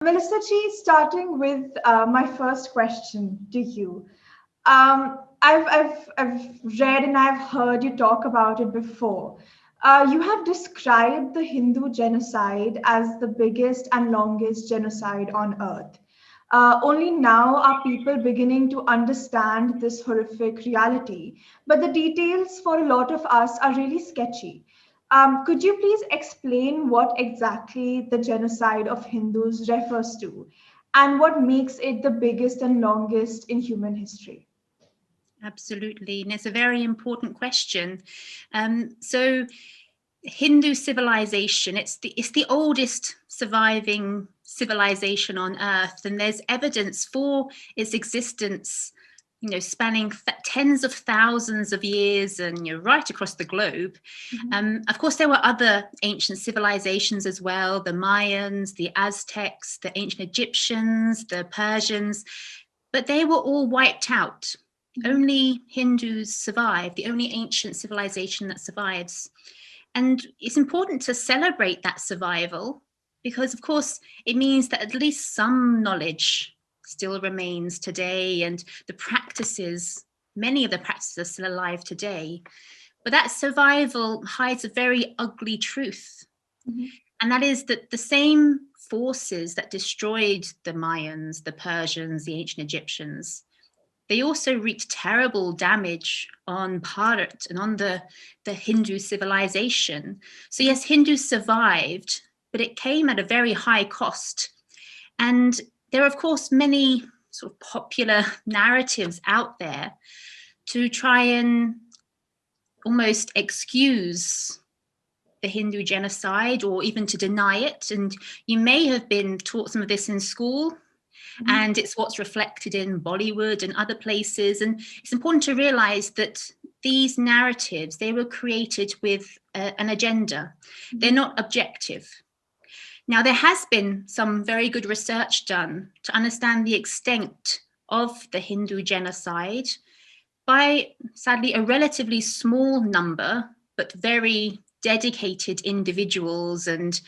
Melissa G, starting with my first question to you. I've read and I've heard you talk about it before. You have described the Hindu genocide as the biggest and longest genocide on earth. Only now are people beginning to understand this horrific reality, but the details for a lot of us are really sketchy. Could you please explain what exactly the genocide of Hindus refers to and what makes it the biggest and longest in human history? Absolutely, and it's a very important question. So Hindu civilization, it's the oldest surviving civilization on earth, and there's evidence for its existence, spanning tens of thousands of years and right across the globe. Of course, there were other ancient civilizations as well, the Mayans, the Aztecs, the ancient Egyptians, the Persians, but they were all wiped out. Only Hindus survive, the only ancient civilization that survives. And it's important to celebrate that survival because, of course, it means that at least some knowledge still remains today, and many of the practices are still alive today. But that survival hides a very ugly truth. And that is that the same forces that destroyed the Mayans, the Persians, the ancient Egyptians, they also wreaked terrible damage on Bharat and on the Hindu civilization. So yes, Hindus survived, but it came at a very high cost. And there are, of course, many sort of popular narratives out there to try and almost excuse the Hindu genocide or even to deny it. And you may have been taught some of this in school. And it's what's reflected in Bollywood and other places. And it's important to realize that these narratives, they were created with an agenda. They're not objective. Now, there has been some very good research done to understand the extent of the Hindu genocide by, sadly, a relatively small number, but very dedicated individuals and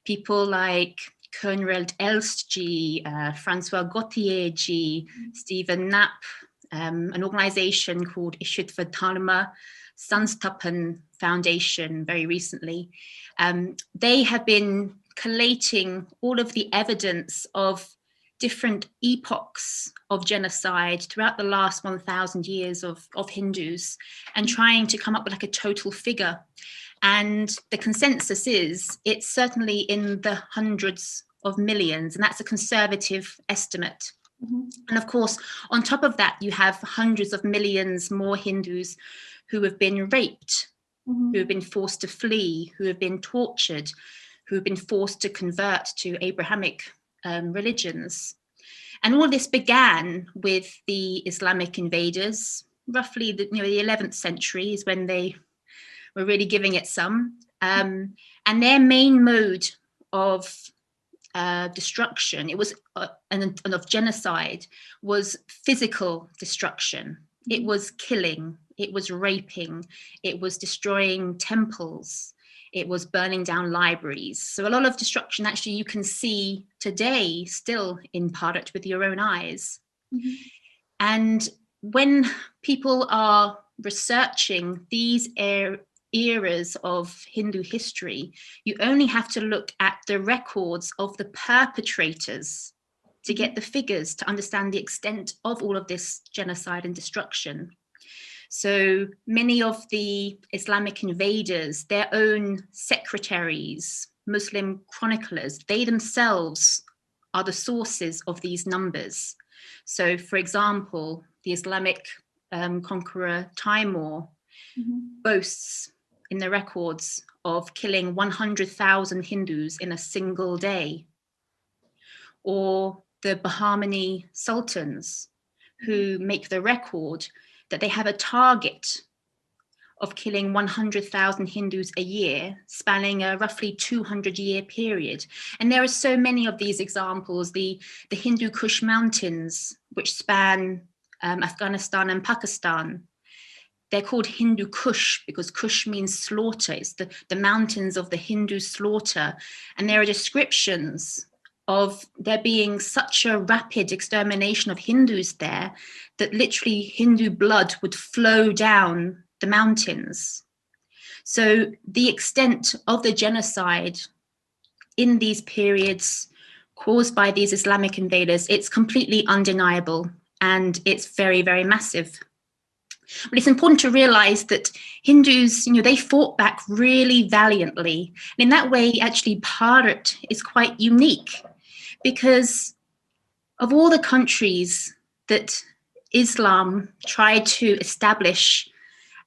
people like Conrad Elstji, Francois Gauthier-ji, Stephen Knapp, an organization called Ishitva Dharma Sansthapan Foundation very recently. They have been collating all of the evidence of different epochs of genocide throughout the last 1,000 years of Hindus and trying to come up with like a total figure. And the consensus is it's certainly in the hundreds of millions, and that's a conservative estimate. And of course, on top of that, you have hundreds of millions more Hindus who have been raped, who have been forced to flee, who have been tortured, who have been forced to convert to Abrahamic religions. And all this began with the Islamic invaders, roughly the 11th century is when they were really giving it some. And their main mode of destruction, it was and of genocide, was physical destruction. It was killing, it was raping, it was destroying temples, it was burning down libraries. So a lot of destruction actually you can see today still in Bharat with your own eyes. And when people are researching these eras of Hindu history, you only have to look at the records of the perpetrators to get the figures to understand the extent of all of this genocide and destruction. So many of the Islamic invaders, their own secretaries, Muslim chroniclers, they themselves are the sources of these numbers. So for example, the Islamic conqueror Timur boasts in the records of killing 100,000 Hindus in a single day. Or the Bahmani sultans who make the record that they have a target of killing 100,000 Hindus a year, spanning a roughly 200-year period. And there are so many of these examples. The Hindu Kush mountains, which span Afghanistan and Pakistan, they're called Hindu Kush because Kush means slaughter. It's the mountains of the Hindu slaughter. And there are descriptions of there being such a rapid extermination of Hindus there that literally Hindu blood would flow down the mountains. So the extent of the genocide in these periods caused by these Islamic invaders, it's completely undeniable, and it's very, very massive. But it's important to realize that Hindus, they fought back really valiantly. And in that way, actually, Bharat is quite unique, because of all the countries that Islam tried to establish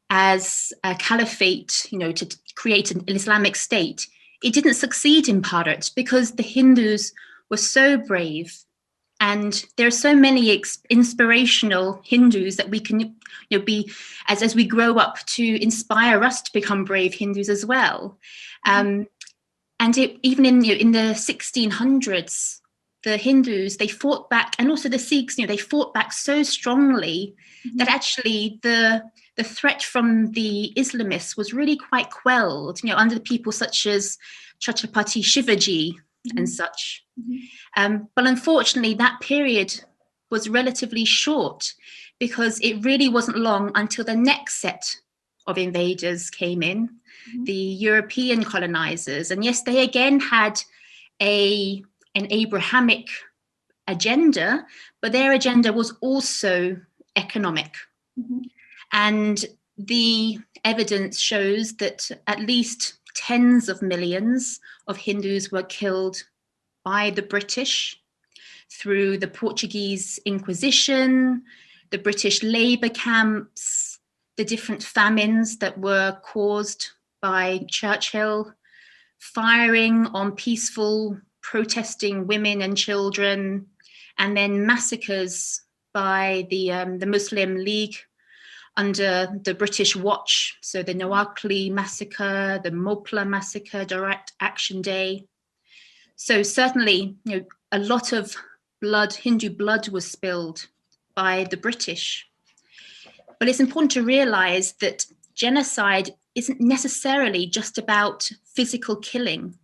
as a caliphate, to create an Islamic state, it didn't succeed in Bharat because the Hindus were so brave. And there are so many inspirational Hindus that we can be, as we grow up, to inspire us to become brave Hindus as well. And even in the 1600s, the Hindus, they fought back, and also the Sikhs, they fought back so strongly that actually the threat from the Islamists was really quite quelled, under the people such as Chhatrapati Shivaji and such. But unfortunately, that period was relatively short, because it really wasn't long until the next set of invaders came in, the European colonizers. And yes, they again had an Abrahamic agenda, but their agenda was also economic. And the evidence shows that at least tens of millions of Hindus were killed by the British through the Portuguese Inquisition, the British labor camps, the different famines that were caused by Churchill, firing on peaceful protesting women and children, and then massacres by the Muslim League under the British watch. So the Noakhali massacre, the Mopla massacre, Direct Action Day. So certainly, a lot of blood, Hindu blood, was spilled by the British. But it's important to realize that genocide isn't necessarily just about physical killing,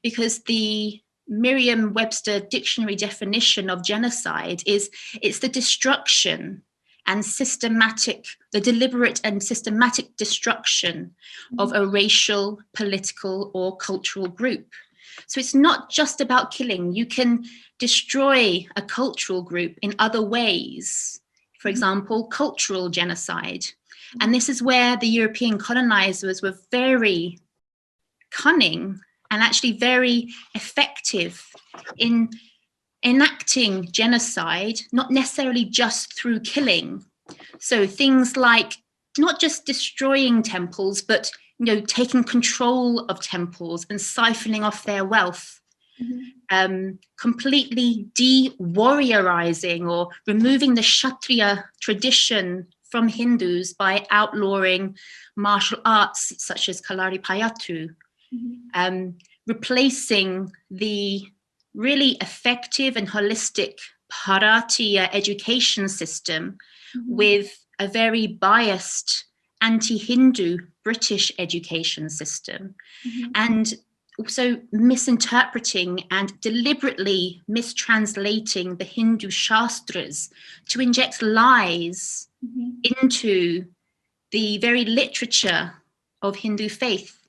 because the Merriam-Webster dictionary definition of genocide is it's the destruction and the deliberate and systematic destruction of a racial, political, or cultural group. So it's not just about killing. You can destroy a cultural group in other ways. For example, cultural genocide. And this is where the European colonizers were very cunning and actually very effective in enacting genocide, not necessarily just through killing. So things like not just destroying temples, but taking control of temples and siphoning off their wealth, completely de-warriorizing or removing the Kshatriya tradition from Hindus by outlawing martial arts such as Kalaripayattu, replacing the really effective and holistic Bharatiya education system with a very biased anti-Hindu British education system, and also misinterpreting and deliberately mistranslating the Hindu Shastras to inject lies into the very literature of Hindu faith.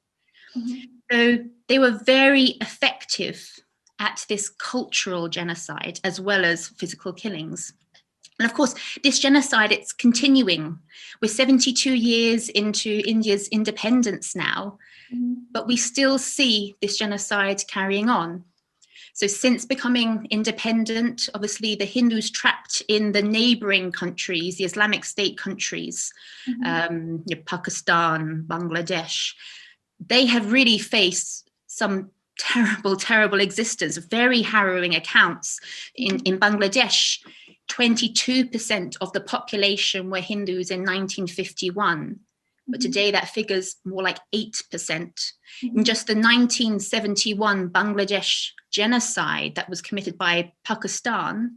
So they were very effective at this cultural genocide as well as physical killings. And of course, this genocide, it's continuing. We're 72 years into India's independence now, but we still see this genocide carrying on. So since becoming independent, obviously the Hindus trapped in the neighboring countries, the Islamic State countries, Pakistan, Bangladesh, they have really faced some terrible, terrible existence, very harrowing accounts. In Bangladesh, 22% of the population were Hindus in 1951, but today that figure's more like 8%. In just the 1971 Bangladesh genocide that was committed by Pakistan,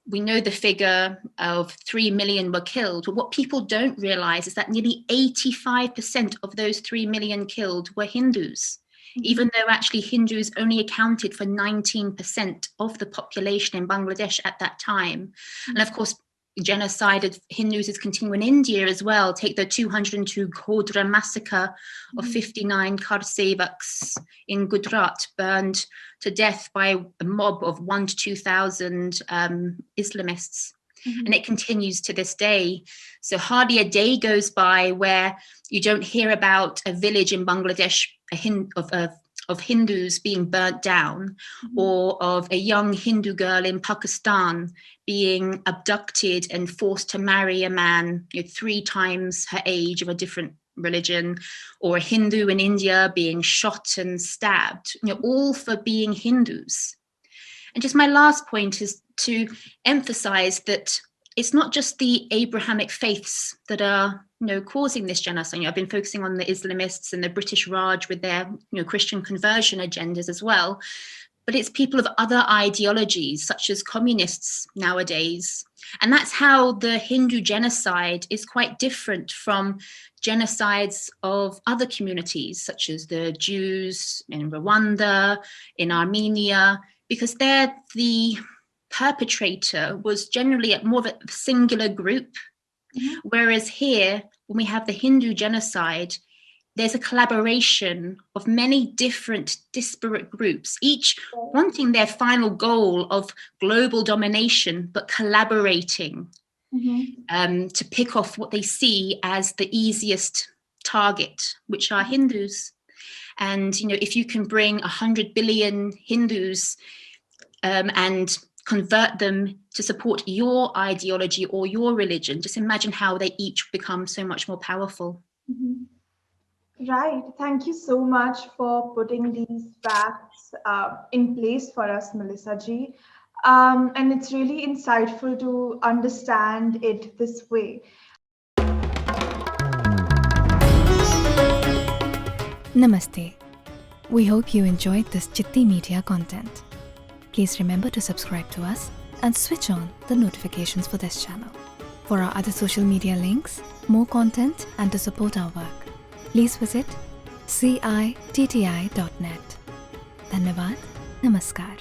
we know the figure of 3 million were killed. But what people don't realize is that nearly 85% of those 3 million killed were Hindus. even though actually Hindus only accounted for 19% of the population in Bangladesh at that time. And of course, genocide of Hindus is continuing in India as well. Take the 202 Godhra massacre of 59 Karsevaks in Gujarat, burned to death by a mob of 1,000 to 2,000 Islamists. And it continues to this day. So hardly a day goes by where you don't hear about a village in Bangladesh of Hindus being burnt down, or of a young Hindu girl in Pakistan being abducted and forced to marry a man 3 times her age of a different religion, or a Hindu in India being shot and stabbed, all for being Hindus. And just my last point is to emphasize that it's not just the Abrahamic faiths that are, causing this genocide. I've been focusing on the Islamists and the British Raj with their, Christian conversion agendas as well. But it's people of other ideologies, such as communists nowadays. And that's how the Hindu genocide is quite different from genocides of other communities, such as the Jews in Rwanda, in Armenia, because there the perpetrator was generally more of a singular group. Whereas here, when we have the Hindu genocide, there's a collaboration of many different disparate groups, each wanting their final goal of global domination, but collaborating to pick off what they see as the easiest target, which are Hindus. And, if you can bring 100 billion Hindus and convert them to support your ideology or your religion, just imagine how they each become so much more powerful. Right. Thank you so much for putting these facts in place for us, Melissa ji. And it's really insightful to understand it this way. Namaste. We hope you enjoyed this Chitti Media content. Please remember to subscribe to us and switch on the notifications for this channel. For our other social media links, more content, and to support our work, please visit citti.net. Dhanyavad. Namaskar.